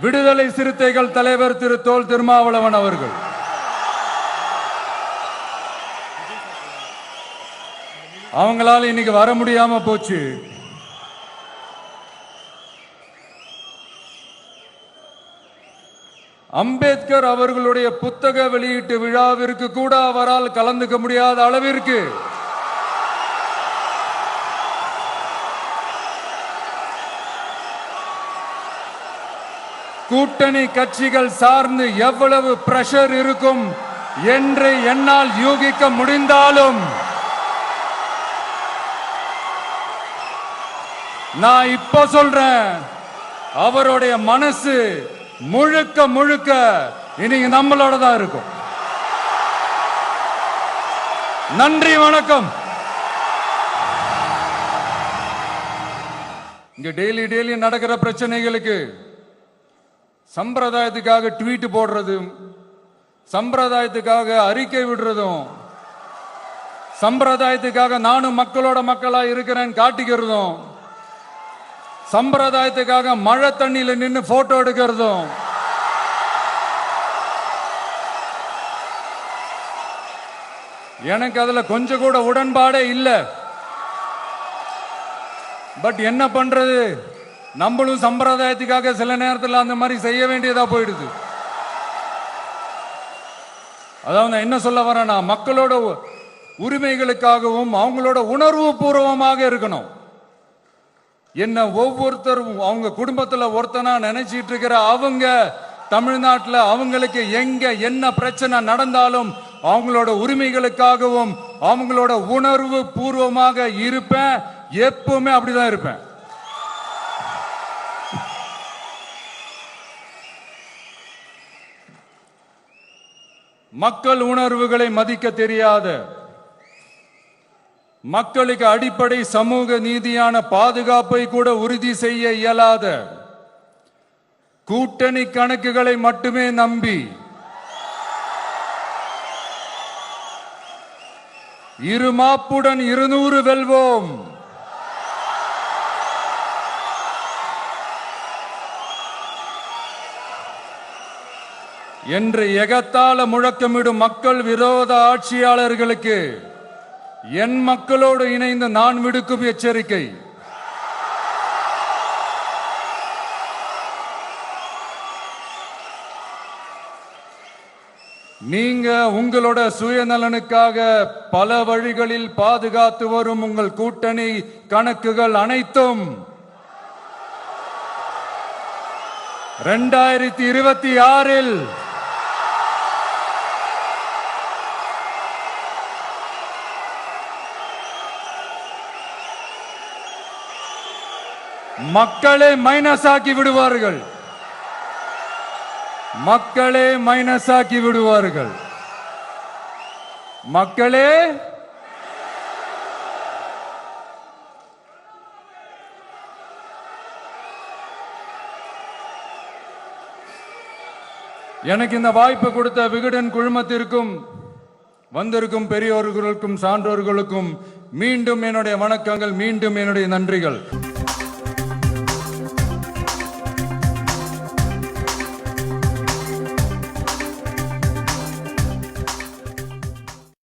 விடுதலை சிறுத்தைகள் தலைவர் திரு தொல் திருமாவளவன் அவர்கள், அவங்களால இன்னைக்கு வர முடியாம போச்சு. அம்பேத்கர் அவர்களுடைய புத்தக வெளியீட்டு விழாவிற்கு கூட அவரால் கலந்துக்க முடியாத அளவிற்கு கூட்டணி கட்சிகள் சார்ந்து எவ்வளவு பிரஷர் இருக்கும் என்று என்னால் யூகிக்க முடிந்தாலும் நான் இப்ப சொல்றேன், அவருடைய மனசு முழுக்க முழுக்க இன்னைக்கு நம்மளோட தான் இருக்கும். நன்றி, வணக்கம். இங்க டெய்லி நடக்கிற பிரச்சனைகளுக்கு சம்பிரதாயத்துக்காக ட்வீட் போடுறதும், சம்பிரதாயத்துக்காக அறிக்கை விடுறதும், சம்பிரதாயத்துக்காக நானும் மக்களோட மக்களா இருக்கிறேன் காட்டிக்கிறதும், சம்பிரதாயத்துக்காக மழை தண்ணியில நின்று போட்டோ எடுக்கிறதும், எனக்கு அதுல கொஞ்சம் கூட உடன்பாடே இல்லை. பட் என்ன பண்றது, நம்மளும் சம்பிரதாயத்துக்காக சில நேரத்தில் அந்த மாதிரி செய்ய வேண்டியதா போயிடுது. அதாவது என்ன சொல்ல வரேன்னா, மக்களோட உரிமைகளுக்காகவும் அவங்களோட உணர்வு பூர்வமாக இருக்கணும். என்ன ஒவ்வொருத்தரும் அவங்க குடும்பத்துல ஒருத்தனா நினைச்சிட்டு இருக்கிற அவங்க தமிழ்நாட்டில் அவங்களுக்கு எங்க என்ன பிரச்சனை நடந்தாலும் அவங்களோட உரிமைகளுக்காகவும் அவங்களோட உணர்வு பூர்வமாக இருப்பேன். எப்பவுமே அப்படிதான் இருப்பேன். மக்கள் உணர்வுகளை மதிக்க தெரியாத, மக்களுக்கு அடிப்படை சமூக நீதியான பாதுகாப்பை கூட உறுதி செய்ய இயலாத, கூட்டணி கணக்குகளை மட்டுமே நம்பி இருமாப்புடன் 200 வெல்வோம், என்று எகத்தால முழக்கமிடும் மக்கள் விரோத ஆட்சியாளர்களுக்கு என் மக்களோடு இணைந்து நான் விடுக்கும் எச்சரிக்கை, நீங்க உங்களோட சுயநலனுக்காக பல வழிகளில் பாதுகாத்து வரும் உங்கள் கூட்டணி கணக்குகள் அனைத்தும் 2026 மக்களே மைனஸ் ஆக்கி விடுவார்கள். மக்களே மைனஸ் ஆக்கி விடுவார்கள். மக்களே எனக்கு இந்த வாய்ப்பு கொடுத்த விகடன் குழுமத்திற்கும் வந்திருக்கும் பெரியோர்களுக்கும் சான்றோர்களுக்கும் மீண்டும் என்னுடைய வணக்கங்கள், மீண்டும் என்னுடைய நன்றிகள்.